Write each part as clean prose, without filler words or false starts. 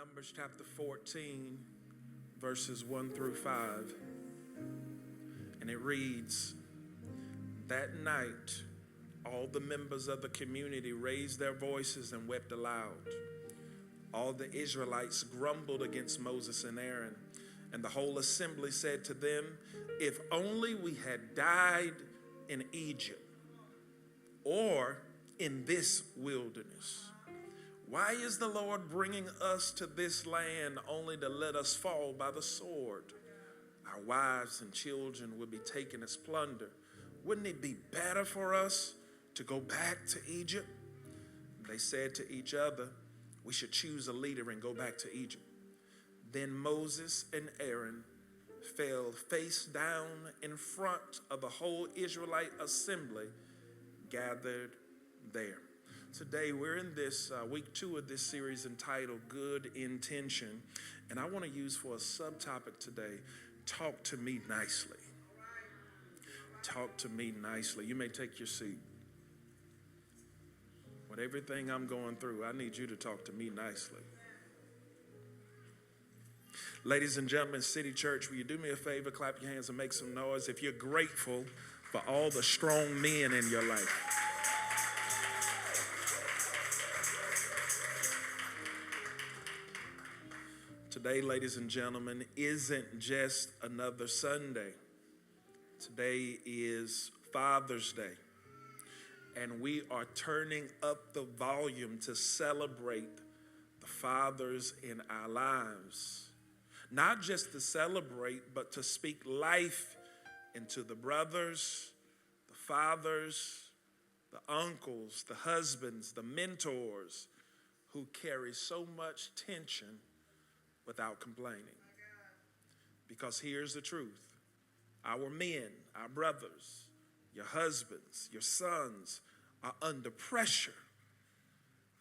Numbers chapter 14, verses 1 through 5. And it reads, "That night, all the members of the community raised their voices and wept aloud. All the Israelites grumbled against Moses and Aaron, and the whole assembly said to them, 'If only we had died in Egypt or in this wilderness. Why is the Lord bringing us to this land only to let us fall by the sword? Our wives and children will be taken as plunder. Wouldn't it be better for us to go back to Egypt?' They said to each other, 'We should choose a leader and go back to Egypt.' Then Moses and Aaron fell face down in front of the whole Israelite assembly gathered there." Today we're in this week 2 of this series entitled Good Intention, and I want to use for a subtopic today, talk to me nicely. Talk to me nicely. You may take your seat. With everything I'm going through, I need you to talk to me nicely. Ladies and gentlemen, City Church, will you do me a favor? Clap your hands and make some noise if you're grateful for all the strong men in your life. Today, ladies and gentlemen, isn't just another Sunday. Today is Father's Day, and we are turning up the volume to celebrate the fathers in our lives. Not just to celebrate, but to speak life into the brothers, the fathers, the uncles, the husbands, the mentors who carry so much tension without complaining. Because here's the truth. Our men, our brothers, your husbands, your sons are under pressure.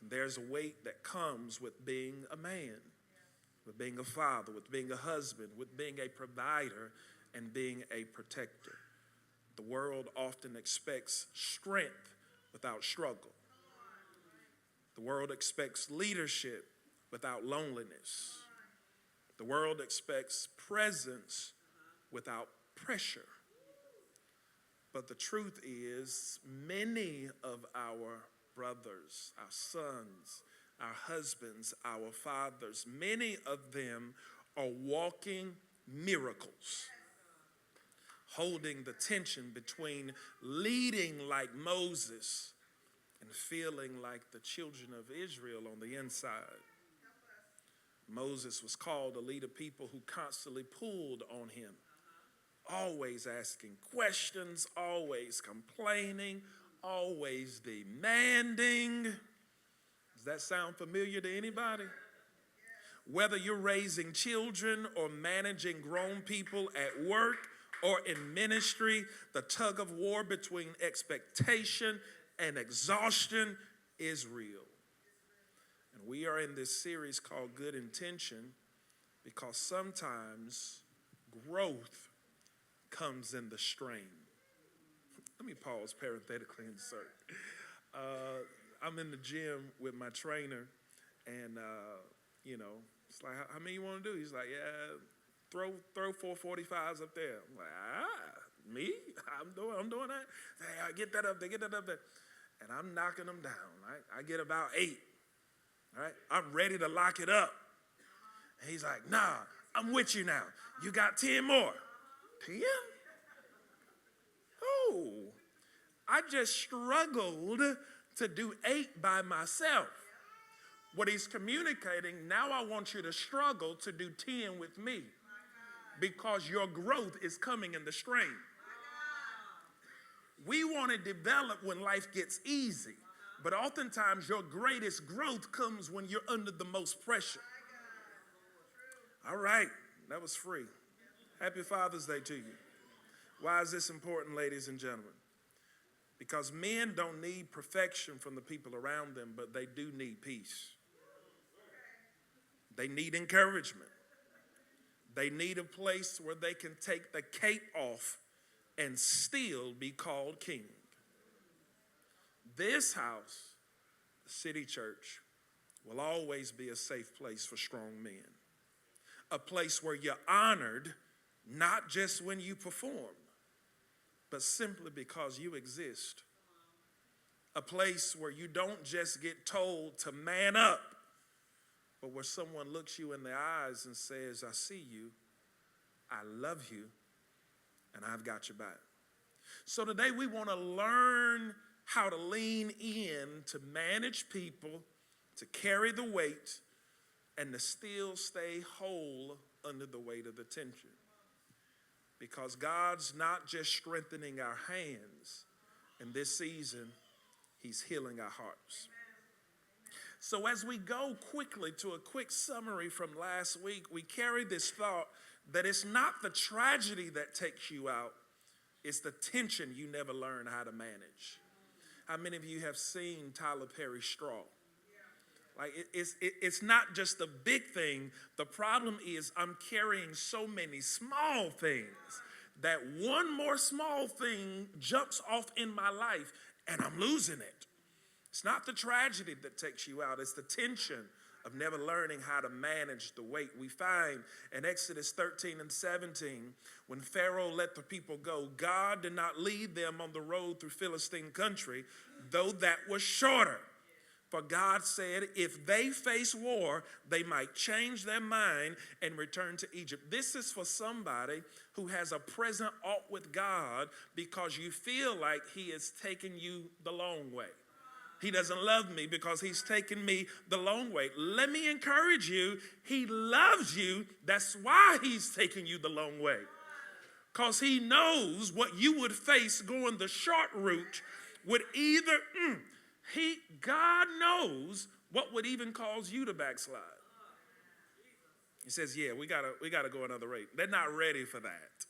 There's a weight that comes with being a man, with being a father, with being a husband, with being a provider, and being a protector. The world often expects strength without struggle. The world expects leadership without loneliness. The world expects presence without pressure. But the truth is, many of our brothers, our sons, our husbands, our fathers, many of them are walking miracles, holding the tension between leading like Moses and feeling like the children of Israel on the inside. Moses was called to lead a people who constantly pulled on him, always asking questions, always complaining, always demanding. Does that sound familiar to anybody? Whether you're raising children or managing grown people at work or in ministry, the tug of war between expectation and exhaustion is real. And we are in this series called Good Intention because sometimes growth comes in the strain. Let me pause parenthetically and insert. I'm in the gym with my trainer, and it's like, how many you want to do? He's like, yeah, throw 445s up there. I'm like, me? I'm doing that. Hey, get that up there. And I'm knocking them down. Right? I get about 8. All right, I'm ready to lock it up. And he's like, nah, I'm with you now. You got 10 more. 10? Oh, I just struggled to do 8 by myself. What he's communicating, now I want you to struggle to do 10 with me because your growth is coming in the strain. We want to develop when life gets easy. But oftentimes your greatest growth comes when you're under the most pressure. All right, that was free. Happy Father's Day to you. Why is this important, ladies and gentlemen? Because men don't need perfection from the people around them, but they do need peace. They need encouragement. They need a place where they can take the cape off and still be called king. This house, the City Church, will always be a safe place for strong men. A place where you're honored, not just when you perform, but simply because you exist. A place where you don't just get told to man up, but where someone looks you in the eyes and says, I see you, I love you, and I've got your back. So today we want to learn how to lean in to manage people, to carry the weight, and to still stay whole under the weight of the tension. Because God's not just strengthening our hands in this season, he's healing our hearts. So as we go quickly to a quick summary from last week, we carry this thought that it's not the tragedy that takes you out, it's the tension you never learn how to manage. How many of you have seen Tyler Perry's Straw? Like it's not just the big thing. The problem is I'm carrying so many small things that one more small thing jumps off in my life and I'm losing it. It's not the tragedy that takes you out. It's the tension of never learning how to manage the weight. We find in Exodus 13 and 17, when Pharaoh let the people go, God did not lead them on the road through Philistine country, though that was shorter. For God said, if they face war, they might change their mind and return to Egypt. This is for somebody who has a present ought with God because you feel like he is taking you the long way. He doesn't love me because he's taking me the long way. Let me encourage you, he loves you. That's why he's taking you the long way. Because he knows what you would face going the short route would either... God knows what would even cause you to backslide. He says, yeah, we gotta go another rate. They're not ready for that.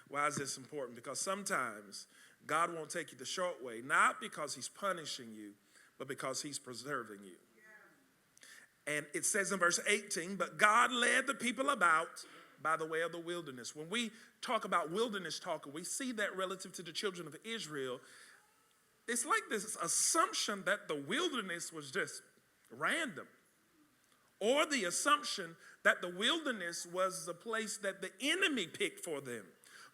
Why is this important? Because sometimes God won't take you the short way, not because he's punishing you, but because he's preserving you. And it says in verse 18, but God led the people about by the way of the wilderness. When we talk about wilderness talk, we see that relative to the children of Israel. It's like this assumption that the wilderness was just random, or the assumption that the wilderness was the place that the enemy picked for them.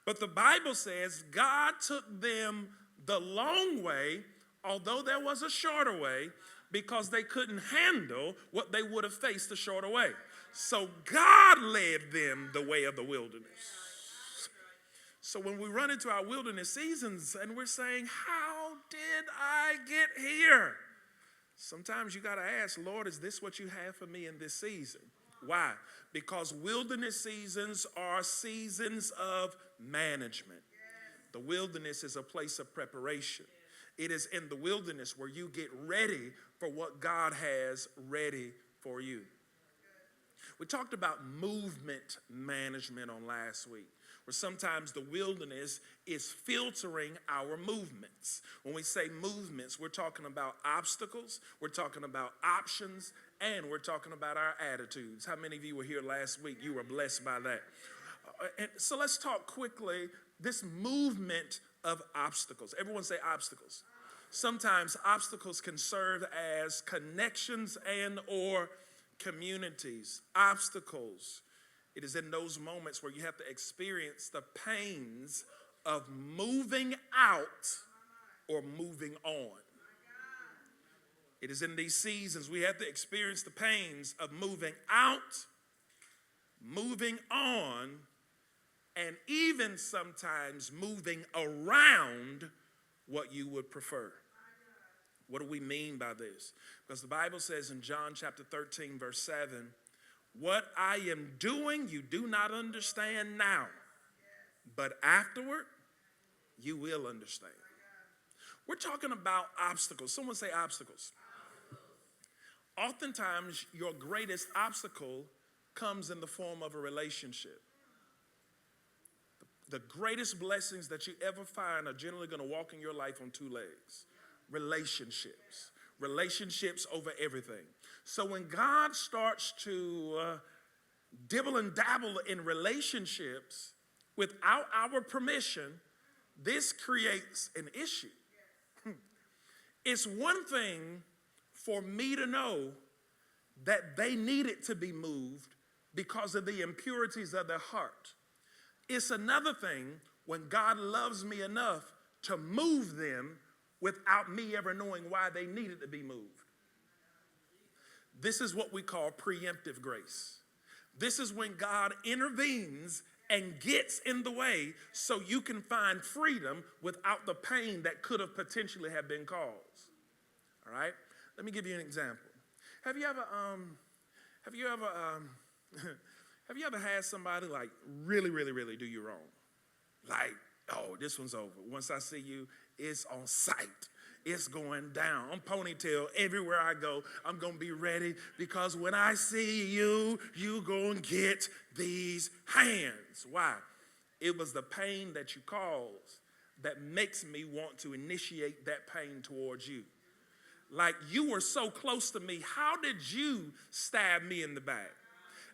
But the Bible says God took them the long way, although there was a shorter way, because they couldn't handle what they would have faced the shorter way. So God led them the way of the wilderness. So when we run into our wilderness seasons and we're saying, how did I get here? Sometimes you got to ask, Lord, is this what you have for me in this season? Why? Because wilderness seasons are seasons of management. The wilderness is a place of preparation. It is in the wilderness where you get ready for what God has ready for you. We talked about movement management on last week, where sometimes the wilderness is filtering our movements. When we say movements, we're talking about obstacles, we're talking about options, and we're talking about our attitudes. How many of you were here last week? You were blessed by that. And so let's talk quickly, this movement of obstacles. Everyone say obstacles. Sometimes obstacles can serve as connections and or communities. Obstacles. It is in those moments where you have to experience the pains of moving out or moving on. It is in these seasons we have to experience the pains of moving out, moving on, and even sometimes moving around what you would prefer. What do we mean by this? Because the Bible says in John chapter 13, verse 7, what I am doing you do not understand now, but afterward you will understand. We're talking about obstacles. Someone say obstacles. Oftentimes your greatest obstacle comes in the form of a relationship. The greatest blessings that you ever find are generally going to walk in your life on two legs. Relationships. Relationships over everything. So when God starts to dibble and dabble in relationships without our permission, this creates an issue. It's one thing for me to know that they needed to be moved because of the impurities of their heart. It's another thing when God loves me enough to move them without me ever knowing why they needed to be moved. This is what we call preemptive grace. This is when God intervenes and gets in the way so you can find freedom without the pain that could have potentially have been caused. All right? Let me give you an example. Have you ever had somebody like really do you wrong? Like, oh, this one's over. Once I see you, it's on sight. It's going down. I'm ponytail everywhere I go. I'm going to be ready because when I see you, you going to get these hands. Why? It was the pain that you caused that makes me want to initiate that pain towards you. Like, you were so close to me. How did you stab me in the back?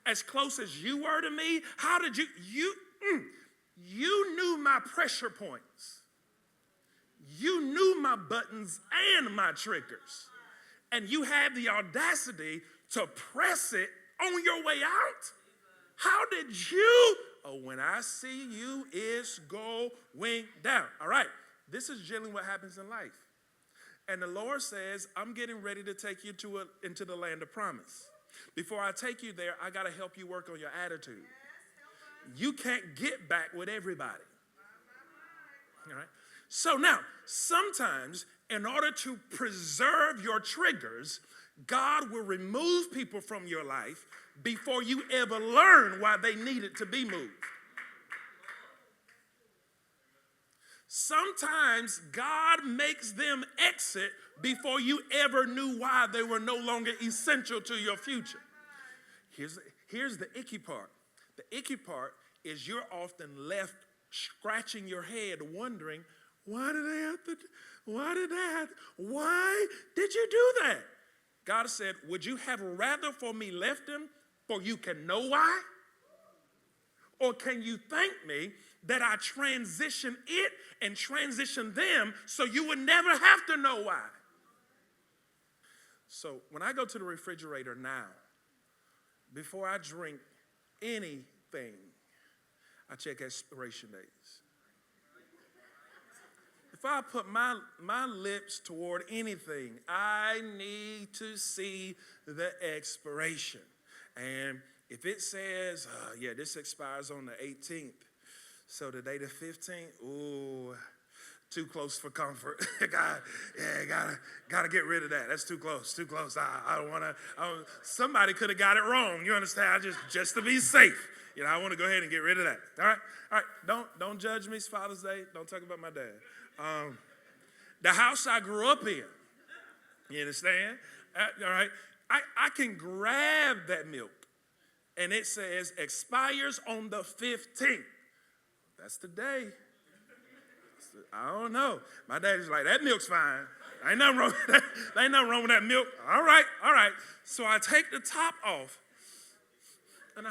As close as you were to me, how did you knew my pressure points. You knew my buttons and my triggers. And you had the audacity to press it on your way out. How did you? Oh, when I see you, it's going down. All right, this is generally what happens in life. And the Lord says, I'm getting ready to take you into the land of promise. Before I take you there, I got to help you work on your attitude. You can't get back with everybody. All right? So now, sometimes in order to preserve your triggers, God will remove people from your life before you ever learn why they needed to be moved. Sometimes God makes them exit before you ever knew why they were no longer essential to your future. Here's the icky part. The icky part is you're often left scratching your head wondering, why did you do that? God said, would you have rather for me left him for you can know why? Or can you thank me that I transition it and transition them so you would never have to know why? So when I go to the refrigerator now, before I drink anything, I check expiration dates. If I put my lips toward anything, I need to see the expiration. And if it says, this expires on the 18th, so today the 15th, ooh, too close for comfort. Gotta get rid of that. That's too close. I don't want to. Somebody could have got it wrong. You understand? Just to be safe. I want to go ahead and get rid of that. All right. Don't judge me. It's Father's Day. Don't talk about my dad. The house I grew up in. You understand? All right. I can grab that milk, and it says expires on the 15th. That's the day. I don't know. My daddy's like, that milk's fine. Ain't nothing wrong with that. Ain't nothing wrong with that milk. All right. So I take the top off. And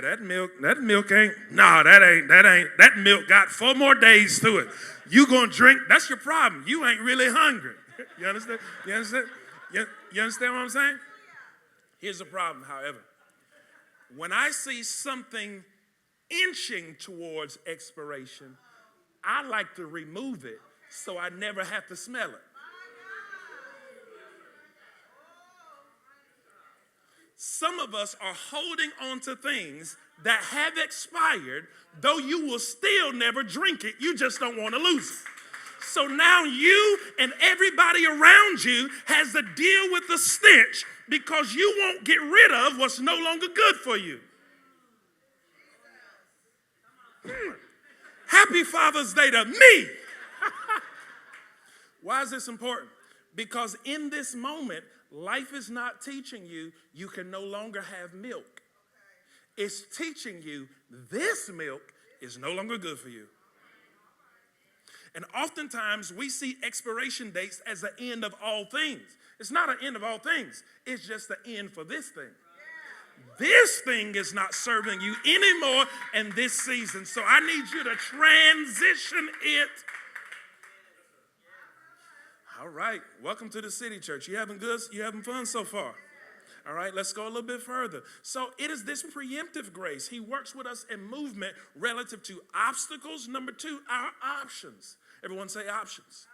that milk ain't, that milk got 4 more days to it. You gonna drink, that's your problem. You ain't really hungry. You understand? You understand what I'm saying? Here's the problem, however. When I see something inching towards expiration, I like to remove it so I never have to smell it. Some of us are holding on to things that have expired, though you will still never drink it. You just don't want to lose it. So now you and everybody around you has to deal with the stench because you won't get rid of what's no longer good for you. Happy Father's Day to me. Why is this important? Because in this moment, life is not teaching you you can no longer have milk. It's teaching you this milk is no longer good for you. And oftentimes we see expiration dates as the end of all things. It's not an end of all things. It's just the end for this thing. This thing is not serving you anymore in this season. So I need you to transition it. All right, welcome to the City Church. You having good? You having fun so far? All right, let's go a little bit further. So it is this preemptive grace. He works with us in movement relative to obstacles. Number two, our options. Everyone say options.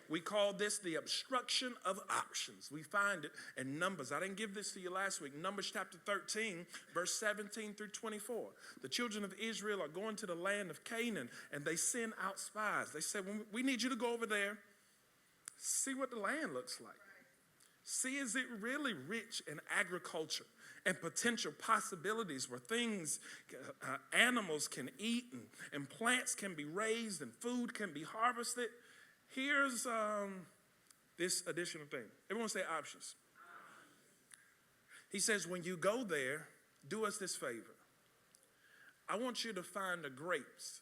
We call this the obstruction of options. We find it in Numbers. I didn't give this to you last week. Numbers chapter 13, verse 17 through 24. The children of Israel are going to the land of Canaan, and they send out spies. They say, well, we need you to go over there, see what the land looks like. See, is it really rich in agriculture and potential possibilities where things, animals can eat and plants can be raised and food can be harvested? Here's this additional thing. Everyone say options. He says, when you go there, do us this favor. I want you to find the grapes,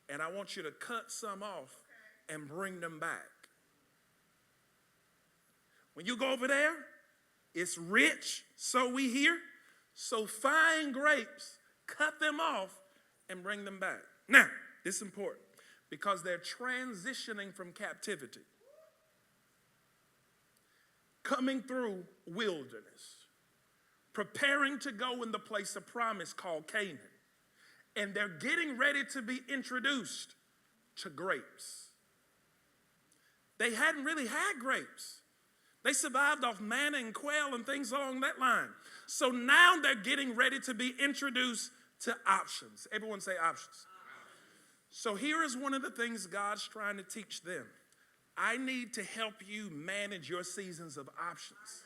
and I want you to cut some off and bring them back. When you go over there, it's rich, so we hear. So find grapes, cut them off, and bring them back. Now, this is important because they're transitioning from captivity, coming through wilderness, preparing to go in the place of promise called Canaan. And they're getting ready to be introduced to grapes. They hadn't really had grapes. They survived off manna and quail and things along that line. So now they're getting ready to be introduced to options. Everyone say options. So here is one of the things God's trying to teach them. I need to help you manage your seasons of options.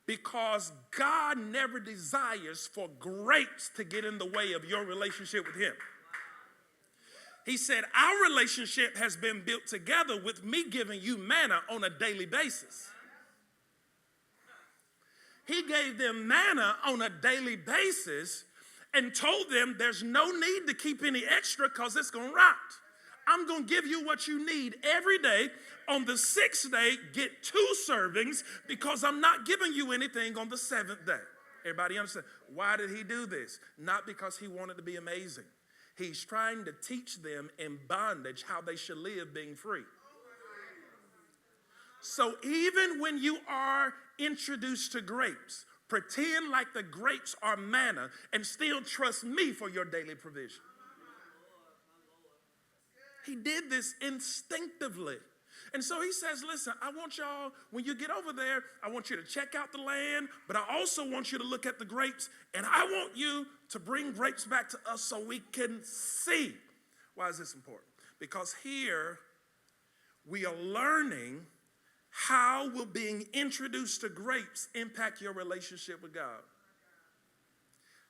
Because God never desires for grapes to get in the way of your relationship with him. He said, our relationship has been built together with me giving you manna on a daily basis. He gave them manna on a daily basis and told them there's no need to keep any extra because it's going to rot. I'm going to give you what you need every day. On the sixth day, get 2 servings because I'm not giving you anything on the 7th day. Everybody understand? Why did he do this? Not because he wanted to be amazing. He's trying to teach them in bondage how they should live being free. So even when you are introduced to grapes, pretend like the grapes are manna and still trust me for your daily provision. He did this instinctively. And so he says, listen, I want y'all, when you get over there, I want you to check out the land, but I also want you to look at the grapes, and I want you to bring grapes back to us so we can see. Why is this important? Because here we are learning how will being introduced to grapes impact your relationship with God?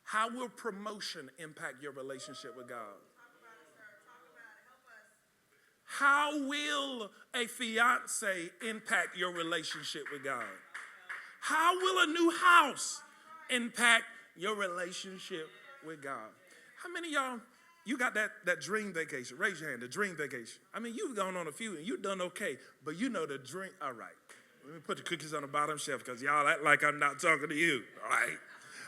How will promotion impact your relationship with God? How will a fiance impact your relationship with God? How will a new house impact your relationship with God? How many of y'all, you got that dream vacation? Raise your hand, the dream vacation. I mean, you've gone on a few and you've done okay, but you know the dream. All right, let me put the cookies on the bottom shelf because y'all act like I'm not talking to you.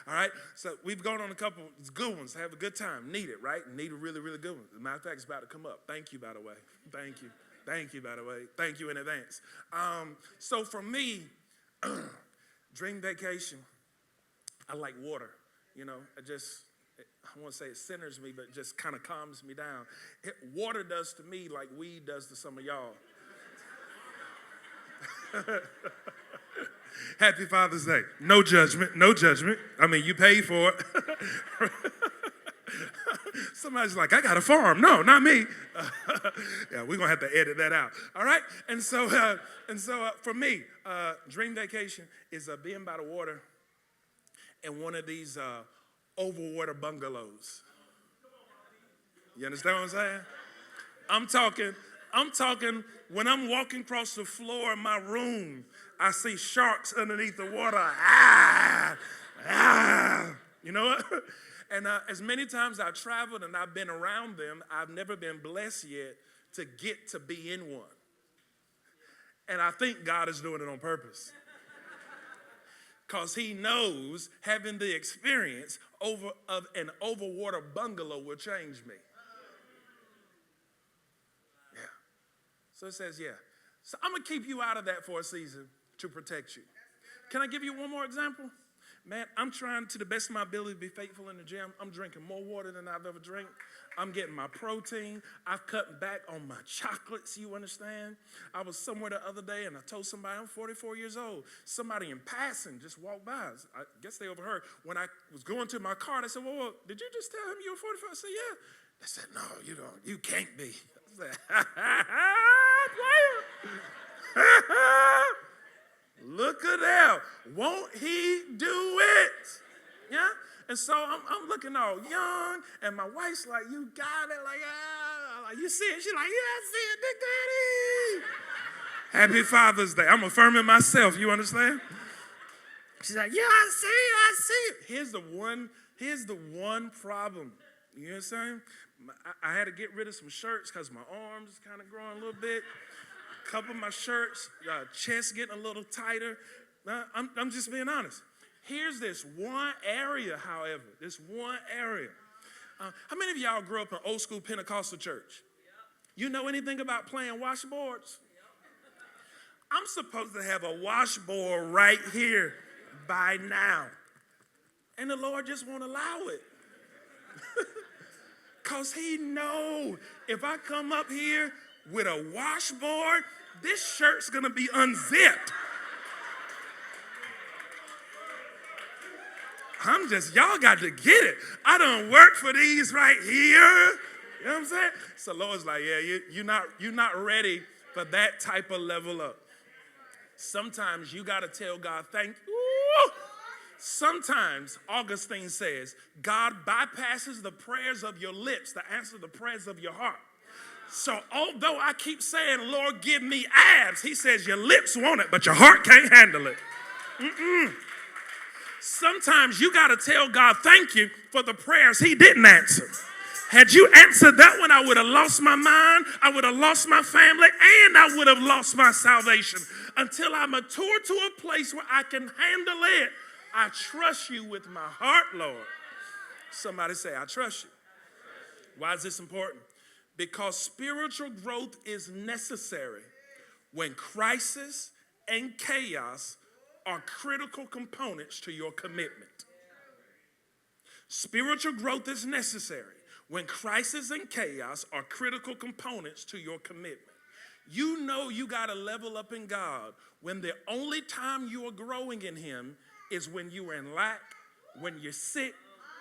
All right, so we've gone on a couple good ones. Have a good time. Need it, right? Need a really, really good one. As a matter of fact, it's about to come up. Thank you, by the way. Thank you. Thank you, by the way. Thank you in advance. So for me, dream vacation, I like water. You know, I won't say it centers me, but it just kind of calms me down. Water does to me like weed does to some of y'all. Happy Father's Day. No judgment, no judgment. I mean, you paid for it. Somebody's like, I got a farm. No, not me. Yeah, we're going to have to edit that out. All right? And so for me, dream vacation is being by the water in one of these overwater bungalows. You understand what I'm saying? I'm talking when I'm walking across the floor of my room, I see sharks underneath the water. You know what? And as many times I've traveled and I've been around them, I've never been blessed yet to get to be in one. And I think God is doing it on purpose. Because he knows having the experience of an overwater bungalow will change me. Yeah. So it says, So I'm going to keep you out of that for a season to protect you. Can I give you one more example? Man, I'm trying to the best of my ability to be faithful in the gym. I'm drinking more water than I've ever drank. I'm getting my protein. I've cut back on my chocolates, you understand? I was somewhere the other day and I told somebody I'm 44 years old. Somebody in passing just walked by. I guess they overheard. When I was going to my car, they said, well, did you just tell him you were 44? I said, yeah. They said, no, you don't. You can't be. I said, look at that. Won't he do it? Yeah? And so I'm looking all young, and my wife's like, you got it. Like you see it? She's like, yeah, I see it, Big Daddy. Happy Father's Day. I'm affirming myself. You understand? She's like, yeah, I see it. Here's the one problem. You know what I'm saying? I had to get rid of some shirts because my arms is kind of growing a little bit. A couple of my shirts, chest getting a little tighter. I'm just being honest. Here's this one area, however, how many of y'all grew up in old school Pentecostal church? You know anything about playing washboards? I'm supposed to have a washboard right here by now. And the Lord just won't allow it. Because he know if I come up here with a washboard, this shirt's going to be unzipped. Y'all got to get it. I don't work for these right here. You know what I'm saying? So Lord's like, yeah, you're not ready for that type of level up. Sometimes you got to tell God, thank you. Sometimes, Augustine says, God bypasses the prayers of your lips to answer the prayers of your heart. So although I keep saying, Lord, give me abs, he says your lips want it, but your heart can't handle it. Sometimes you got to tell God thank you for the prayers he didn't answer. Had you answered that one, I would have lost my mind, I would have lost my family, and I would have lost my salvation. Until I mature to a place where I can handle it, I trust you with my heart, Lord. Somebody say, I trust you. Why is this important? Because spiritual growth is necessary when crisis and chaos are critical components to your commitment. Spiritual growth is necessary when crisis and chaos are critical components to your commitment. You know you got to level up in God when the only time you are growing in him is when you are in lack, when you're sick,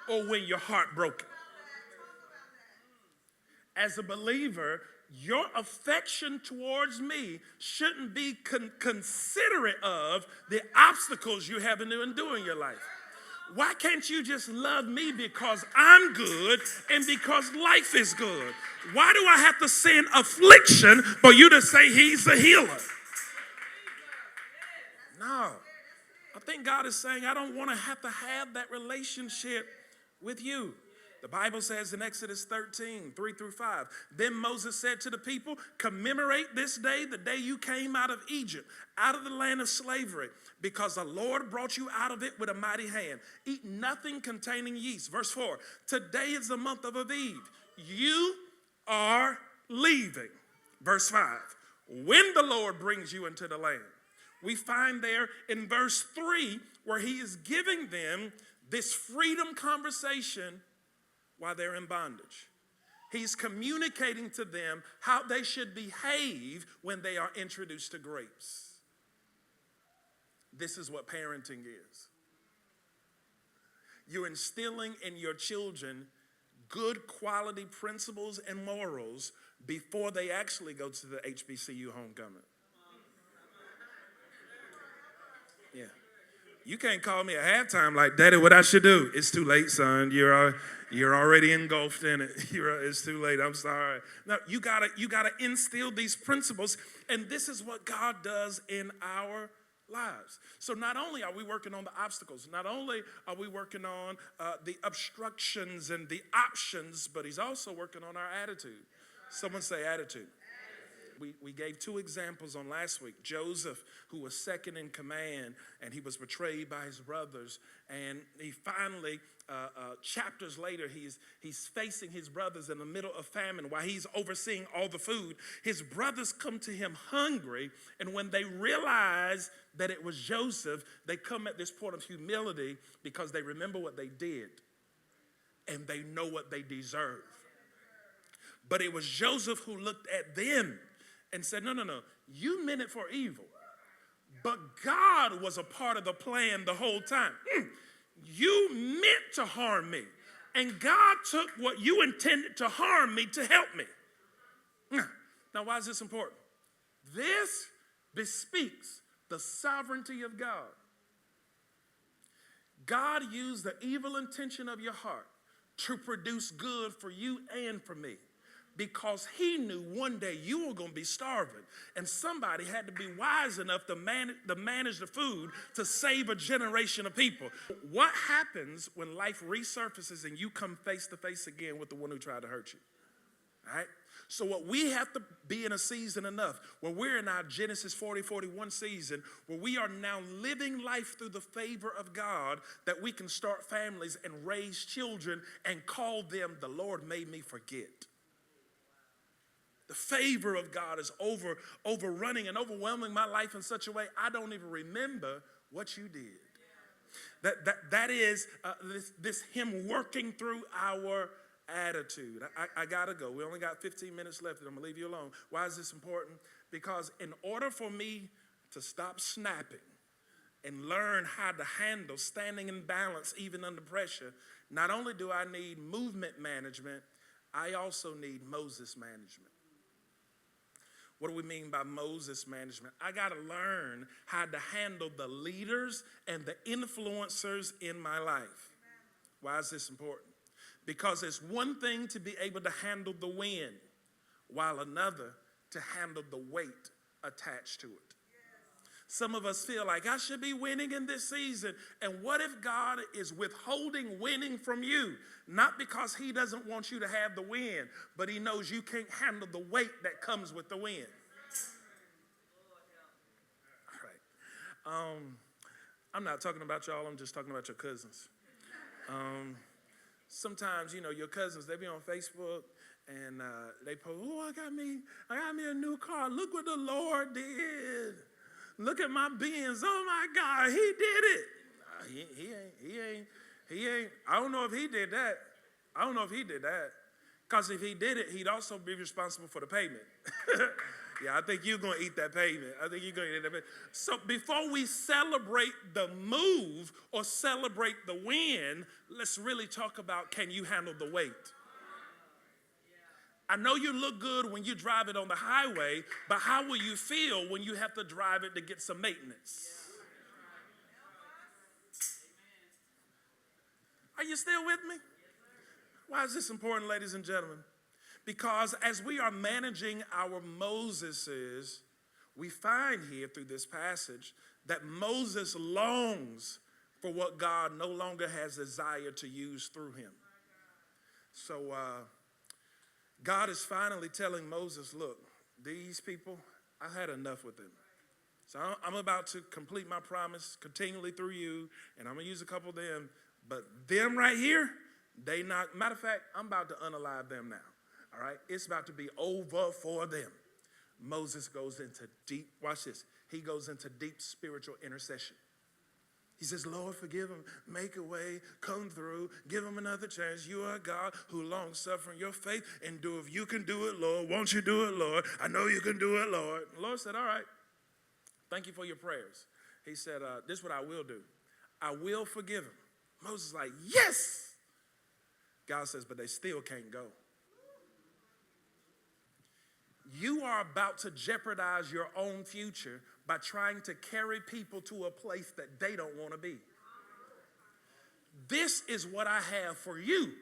or when you're heartbroken. As a believer, your affection towards me shouldn't be considerate of the obstacles you're having to endure in your life. Why can't you just love me because I'm good and because life is good? Why do I have to send affliction for you to say he's a healer? No. I think God is saying, I don't want to have that relationship with you. The Bible says in Exodus 13, 3-5, then Moses said to the people, commemorate this day, the day you came out of Egypt, out of the land of slavery, because the Lord brought you out of it with a mighty hand. Eat nothing containing yeast. Verse 4, today is the month of Aviv. You are leaving. Verse 5, when the Lord brings you into the land. We find there in verse 3 where he is giving them this freedom conversation while they're in bondage. He's communicating to them how they should behave when they are introduced to grapes. This is what parenting is. You're instilling in your children good quality principles and morals before they actually go to the HBCU homecoming. Yeah. You can't call me at halftime like, Daddy, what I should do? It's too late, son. You're already engulfed in it. It's too late. I'm sorry. No, you gotta instill these principles, and this is what God does in our lives. So not only are we working on the obstacles, not only are we working on the obstructions and the options, but he's also working on our attitude. Someone say attitude. We gave two examples on last week. Joseph, who was second in command, and he was betrayed by his brothers. And he finally, chapters later, he's facing his brothers in the middle of famine while he's overseeing all the food. His brothers come to him hungry, and when they realize that it was Joseph, they come at this point of humility because they remember what they did and they know what they deserve. But it was Joseph who looked at them and said, no, you meant it for evil. But God was a part of the plan the whole time. You meant to harm me. And God took what you intended to harm me to help me. Now, why is this important? This bespeaks the sovereignty of God. God used the evil intention of your heart to produce good for you and for me, because he knew one day you were going to be starving, and somebody had to be wise enough to manage the food to save a generation of people. What happens when life resurfaces and you come face to face again with the one who tried to hurt you? All right? So what we have to be in a season enough where we're in our Genesis 40-41 season, where we are now living life through the favor of God, that we can start families and raise children and call them, the Lord made me forget. The favor of God is overrunning and overwhelming my life in such a way I don't even remember what you did. That is this him working through our attitude. I gotta go. We only got 15 minutes left, and I'm gonna leave you alone. Why is this important? Because in order for me to stop snapping and learn how to handle standing in balance even under pressure, not only do I need movement management, I also need Moses management. What do we mean by Moses management? I got to learn how to handle the leaders and the influencers in my life. Why is this important? Because it's one thing to be able to handle the wind, while another to handle the weight attached to it. Some of us feel like I should be winning in this season. And what if God is withholding winning from you? Not because he doesn't want you to have the win, but he knows you can't handle the weight that comes with the win. All right. I'm not talking about y'all. I'm just talking about your cousins. Sometimes, your cousins, they be on Facebook and they post, I got me a new car. Look what the Lord did. Look at my Benz. Oh my God, he did it. He ain't. I don't know if he did that. Because if he did it, he'd also be responsible for the payment. Yeah, I think you're going to eat that payment. So before we celebrate the move or celebrate the win, let's really talk about, can you handle the weight? I know you look good when you drive it on the highway, but how will you feel when you have to drive it to get some maintenance? Are you still with me? Why is this important, ladies and gentlemen? Because as we are managing our Moseses, we find here through this passage that Moses longs for what God no longer has desire to use through him. So God is finally telling Moses, look, these people, I've had enough with them. So I'm about to complete my promise continually through you, and I'm going to use a couple of them. But them right here, they not. Matter of fact, I'm about to unalive them now. All right? It's about to be over for them. Moses goes into deep, watch this. He goes into deep spiritual intercession. He says, Lord, forgive them, make a way, come through, give them another chance. You are God who long suffering, your faith endure. If you can do it, Lord, won't you do it, Lord? I know you can do it, Lord. The Lord said, all right, thank you for your prayers. He said, this is what I will do. I will forgive them. Moses is like, yes. God says, but they still can't go. You are about to jeopardize your own future by trying to carry people to a place that they don't want to be. This is what I have for you,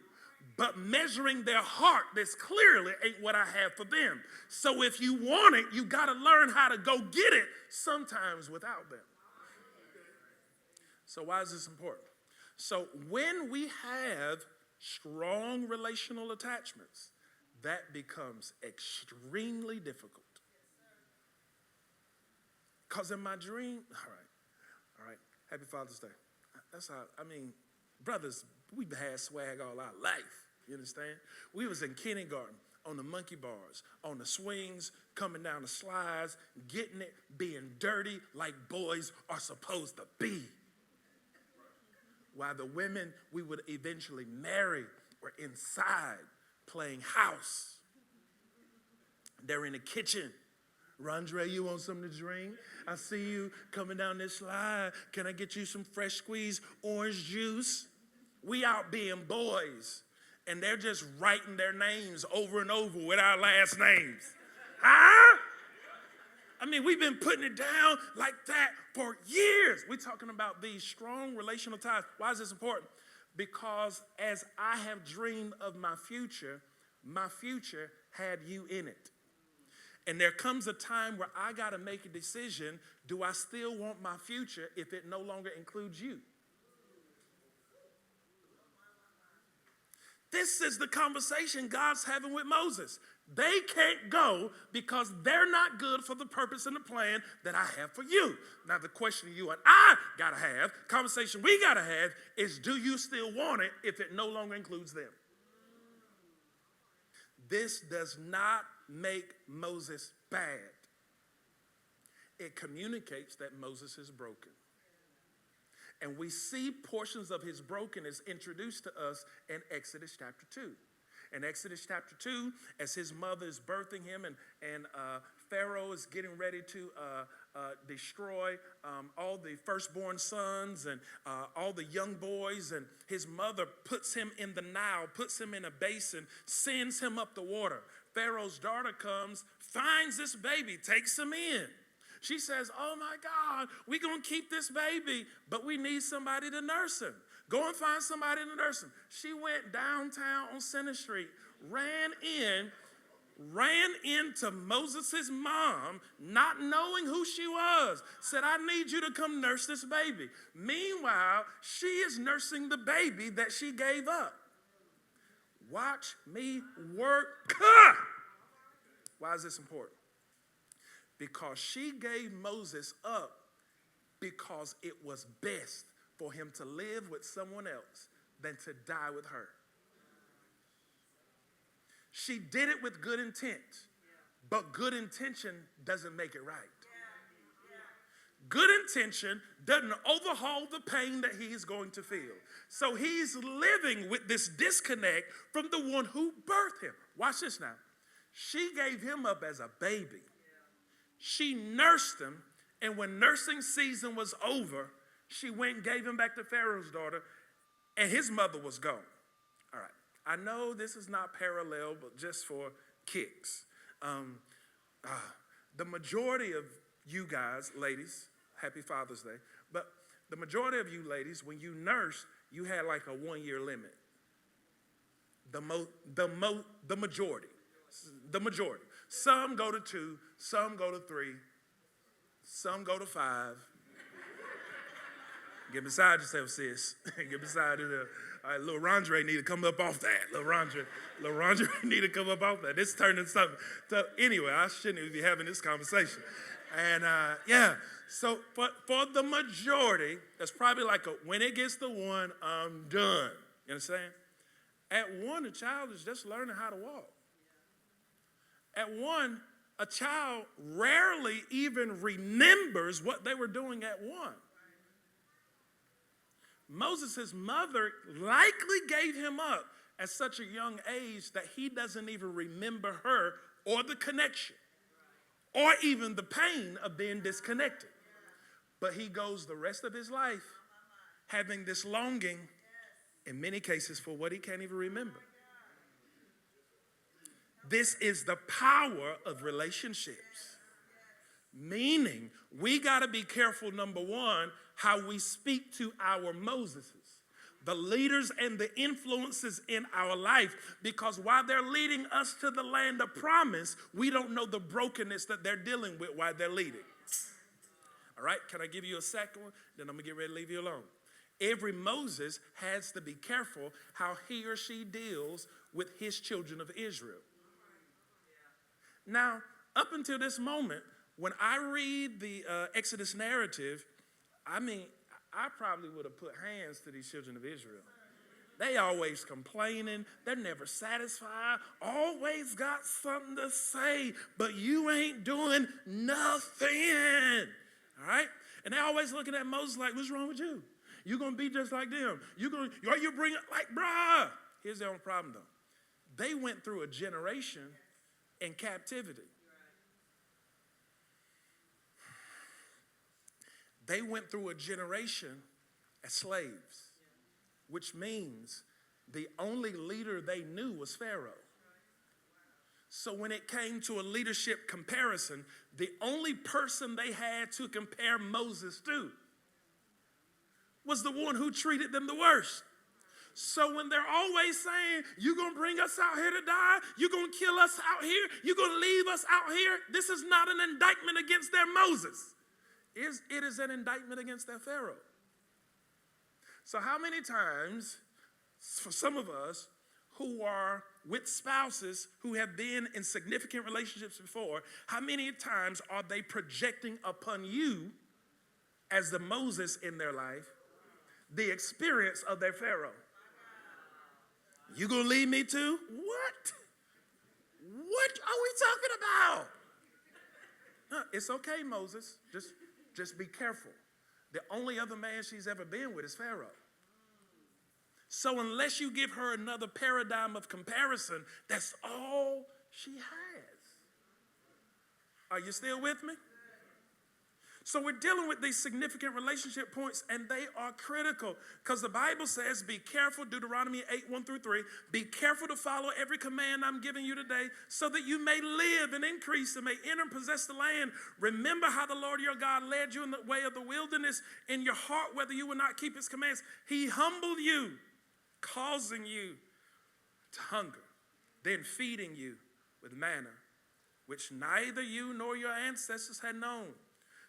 but measuring their heart, this clearly ain't what I have for them. So if you want it, you got to learn how to go get it, sometimes without them. So why is this important? So when we have strong relational attachments, that becomes extremely difficult. Because in my dream, all right, happy Father's Day. That's how, brothers, we've had swag all our life, you understand? We was in kindergarten, on the monkey bars, on the swings, coming down the slides, getting it, being dirty like boys are supposed to be. While the women we would eventually marry were inside playing house. They're in the kitchen. Rondre, you want something to drink? I see you coming down this slide. Can I get you some fresh squeezed orange juice? We out being boys, and they're just writing their names over and over with our last names. Huh? We've been putting it down like that for years. We're talking about these strong relational ties. Why is this important? Because as I have dreamed of my future had you in it. And there comes a time where I got to make a decision. Do I still want my future if it no longer includes you? This is the conversation God's having with Moses. They can't go because they're not good for the purpose and the plan that I have for you. Now, the question you and I got to have, conversation we got to have, is do you still want it if it no longer includes them? This does not make Moses bad. It communicates that Moses is broken. And we see portions of his brokenness introduced to us in Exodus chapter 2. In Exodus chapter 2, as his mother is birthing him and Pharaoh is getting ready to destroy all the firstborn sons and all the young boys, and his mother puts him in the Nile, puts him in a basin, sends him up the water. Pharaoh's daughter comes, finds this baby, takes him in. She says, oh my God, we're going to keep this baby, but we need somebody to nurse him. Go and find somebody to nurse him. She went downtown on Center Street, ran into Moses' mom, not knowing who she was, said, I need you to come nurse this baby. Meanwhile, she is nursing the baby that she gave up. Watch me work. Why is this important? Because she gave Moses up because it was best for him to live with someone else than to die with her. She did it with good intent, but good intention doesn't make it right. Good intention doesn't overhaul the pain that he's going to feel. So he's living with this disconnect from the one who birthed him. Watch this now. She gave him up as a baby. She nursed him, and when nursing season was over, she went and gave him back to Pharaoh's daughter, and his mother was gone. All right. I know this is not parallel, but just for kicks. The majority of you guys, ladies, happy Father's Day, but the majority of you ladies, when you nursed, you had like a 1-year limit. The majority. Some go to 2, some go to 3, some go to 5. Get beside yourself, sis. Get beside yourself. All right, little Rondre need to come up off that. Little Rondre need to come up off that. This turned into something. So anyway, I shouldn't even be having this conversation. And so for the majority, that's probably like when it gets to 1, I'm done. You understand? At 1, a child is just learning how to walk. At 1, a child rarely even remembers what they were doing at 1. Moses' mother likely gave him up at such a young age that he doesn't even remember her or the connection or even the pain of being disconnected. But he goes the rest of his life having this longing, in many cases, for what he can't even remember. This is the power of relationships. Meaning, we got to be careful, number one, how we speak to our Moseses, the leaders and the influences in our life, because while they're leading us to the land of promise, we don't know the brokenness that they're dealing with while they're leading. All right, can I give you a second one? Then I'm going to get ready to leave you alone. Every Moses has to be careful how he or she deals with his children of Israel. Now, up until this moment, When I read the Exodus narrative, I mean, I probably would have put hands to these children of Israel. They always complaining. They're never satisfied. Always got something to say, but you ain't doing nothing. All right? And they always looking at Moses like, what's wrong with you? You're going to be just like them. You bring it like, bruh. Here's the only problem, though. They went through a generation in captivity. They went through a generation as slaves, which means the only leader they knew was Pharaoh. So when it came to a leadership comparison, the only person they had to compare Moses to was the one who treated them the worst. So when they're always saying, you're going to bring us out here to die, you're going to kill us out here, you're going to leave us out here, this is not an indictment against their Moses. It is an indictment against their Pharaoh. So how many times, for some of us who are with spouses who have been in significant relationships before, how many times are they projecting upon you as the Moses in their life the experience of their Pharaoh? You gonna leave me too? What? What are we talking about? No, it's okay, Moses. Just be careful. The only other man she's ever been with is Pharaoh. So unless you give her another paradigm of comparison, that's all she has. Are you still with me? So we're dealing with these significant relationship points, and they are critical because the Bible says, be careful, Deuteronomy 8:1-3, be careful to follow every command I'm giving you today so that you may live and increase and may enter and possess the land. Remember how the Lord your God led you in the way of the wilderness in your heart, whether you would not keep his commands. He humbled you, causing you to hunger, then feeding you with manna, which neither you nor your ancestors had known,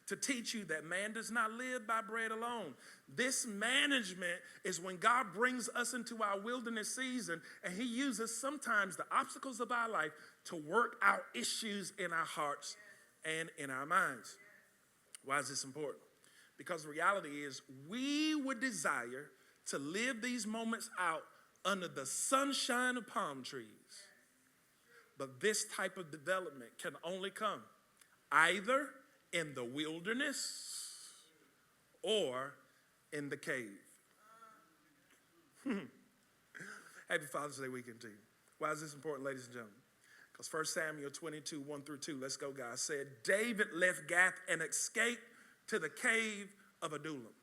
to teach you that man does not live by bread alone. This management is when God brings us into our wilderness season, and he uses sometimes the obstacles of our life to work out issues in our hearts and in our minds. Why is this important? Because the reality is we would desire to live these moments out under the sunshine of palm trees. But this type of development can only come either in the wilderness or in the cave. Happy Father's Day weekend to you. Why is this important, ladies and gentlemen? Because 1 Samuel 22:1-2, let's go, guys, said, David left Gath and escaped to the cave of Adullam.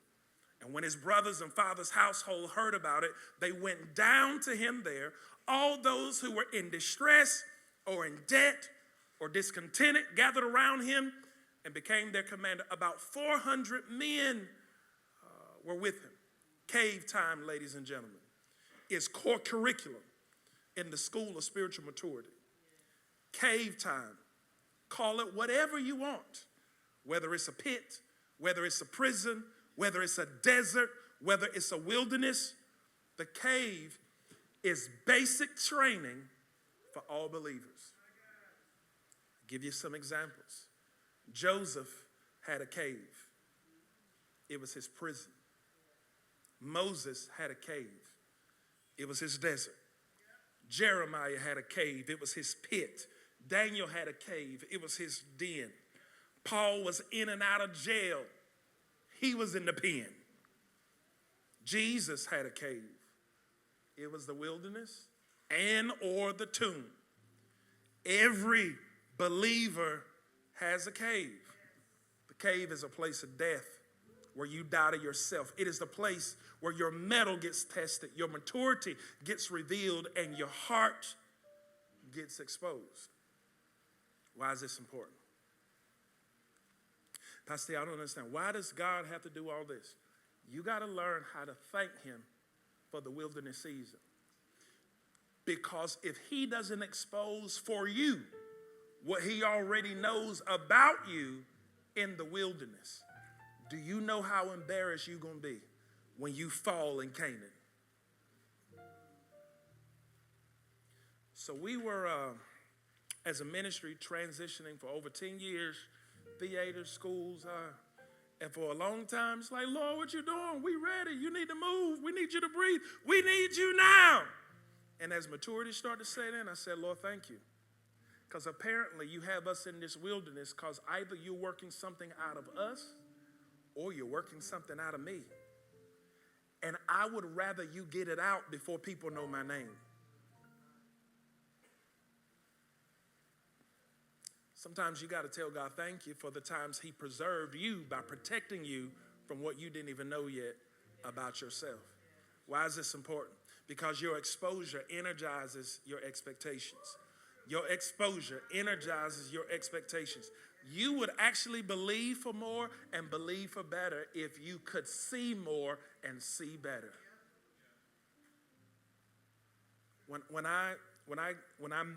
And when his brothers and father's household heard about it, they went down to him there. All those who were in distress or in debt or discontented gathered around him and became their commander. About 400 men were with him. Cave time, ladies and gentlemen, is core curriculum in the school of spiritual maturity. Cave time, call it whatever you want, whether it's a pit, whether it's a prison, whether it's a desert, whether it's a wilderness. The cave is basic training for all believers. I'll give you some examples. Joseph had a cave. It was his prison. Moses had a cave. It was his desert. Jeremiah had a cave. It was his pit. Daniel had a cave. It was his den. Paul was in and out of jail. He was in the pen. Jesus had a cave. It was the wilderness and or the tomb. Every believer has a cave. The cave is a place of death where you die to yourself. It is the place where your mettle gets tested, your maturity gets revealed, and your heart gets exposed. Why is this important? Pastor, I don't understand. Why does God have to do all this? You got to learn how to thank him for the wilderness season. Because if he doesn't expose for you what he already knows about you in the wilderness, do you know how embarrassed you're going to be when you fall in Canaan? So we were, as a ministry, transitioning for over 10 years theaters, schools. And for a long time, it's like, Lord, what you doing? We ready. You need to move. We need you to breathe. We need you now. And as maturity started to set in, I said, Lord, thank you. Because apparently you have us in this wilderness because either you're working something out of us or you're working something out of me. And I would rather you get it out before people know my name. Sometimes you got to tell God thank you for the times he preserved you by protecting you from what you didn't even know yet about yourself. Why is this important? Because your exposure energizes your expectations. Your exposure energizes your expectations. You would actually believe for more and believe for better if you could see more and see better. When I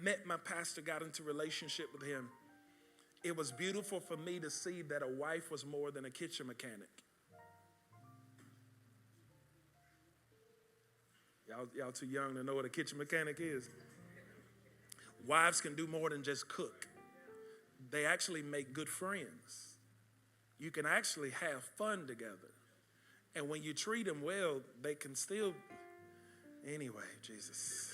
met my pastor, got into relationship with him, it was beautiful for me to see that a wife was more than a kitchen mechanic. Y'all too young to know what a kitchen mechanic is. Wives can do more than just cook. They actually make good friends. You can actually have fun together. And when you treat them well, they can still... Anyway, Jesus.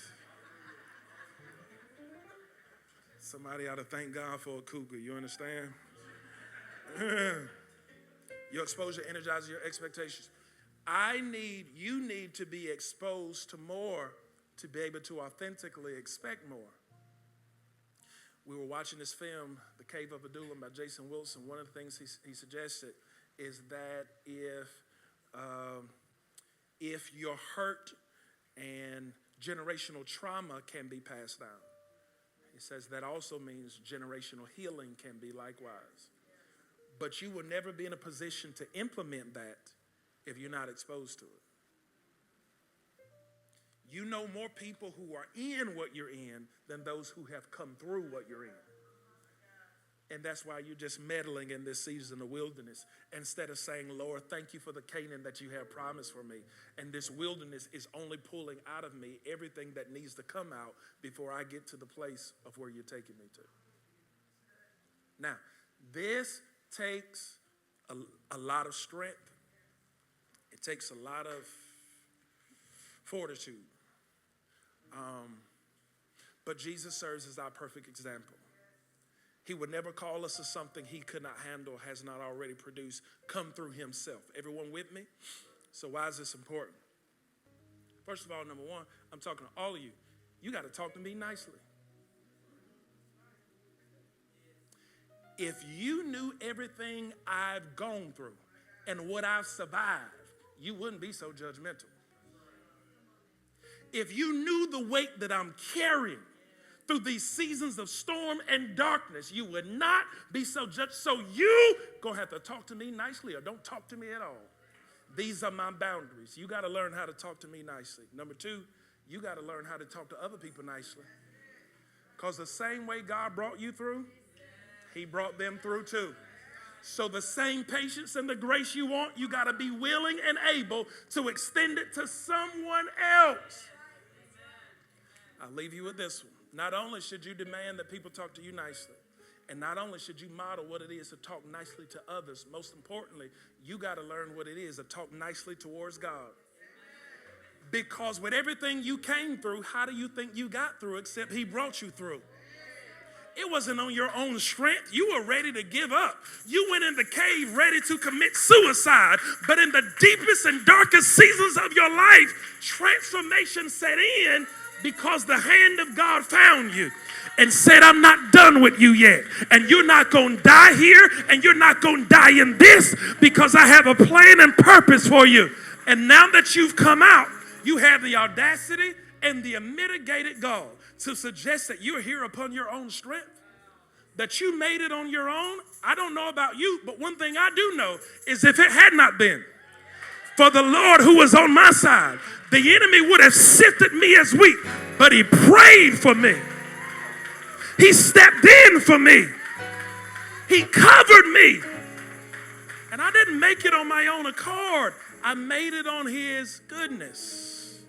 Somebody ought to thank God for a cougar. You understand? Your exposure energizes your expectations. You need to be exposed to more to be able to authentically expect more. We were watching this film, The Cave of Adullam by Jason Wilson. One of the things he suggested is that if your hurt and generational trauma can be passed down, he says that also means generational healing can be likewise. But you will never be in a position to implement that if you're not exposed to it. You know more people who are in what you're in than those who have come through what you're in. And that's why you're just meddling in this season of wilderness instead of saying, Lord, thank you for the Canaan that you have promised for me. And this wilderness is only pulling out of me everything that needs to come out before I get to the place of where you're taking me to. Now, this takes a lot of strength. It takes a lot of fortitude. But Jesus serves as our perfect example. He would never call us to something he could not handle, has not already produced, come through himself. Everyone with me? So why is this important? First of all, number one, I'm talking to all of you. You got to talk to me nicely. If you knew everything I've gone through and what I've survived, you wouldn't be so judgmental. If you knew the weight that I'm carrying through these seasons of storm and darkness, you would not be so judged. So you gonna have to talk to me nicely or don't talk to me at all. These are my boundaries. You got to learn how to talk to me nicely. Number two, you got to learn how to talk to other people nicely. Because the same way God brought you through, he brought them through too. So the same patience and the grace you want, you got to be willing and able to extend it to someone else. I'll leave you with this one. Not only should you demand that people talk to you nicely, and not only should you model what it is to talk nicely to others, most importantly, you got to learn what it is to talk nicely towards God. Because with everything you came through, how do you think you got through except he brought you through? It wasn't on your own strength. You were ready to give up. You went in the cave ready to commit suicide. But in the deepest and darkest seasons of your life, transformation set in because the hand of God found you and said, I'm not done with you yet. And you're not going to die here, and you're not going to die in this, because I have a plan and purpose for you. And now that you've come out, you have the audacity and the unmitigated gall to suggest that you're here upon your own strength, that you made it on your own. I don't know about you, but one thing I do know is if it had not been for the Lord who was on my side, the enemy would have sifted me as wheat, but he prayed for me. He stepped in for me. He covered me. And I didn't make it on my own accord. I made it on his goodness.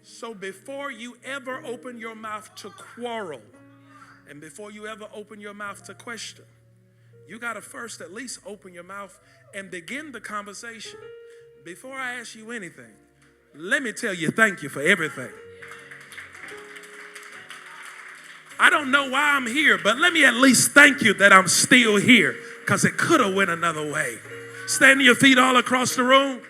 So before you ever open your mouth to quarrel, and before you ever open your mouth to question, you got to first at least open your mouth and begin the conversation. Before I ask you anything, let me tell you thank you for everything. I don't know why I'm here, but let me at least thank you that I'm still here, because it could have went another way. Stand to your feet all across the room.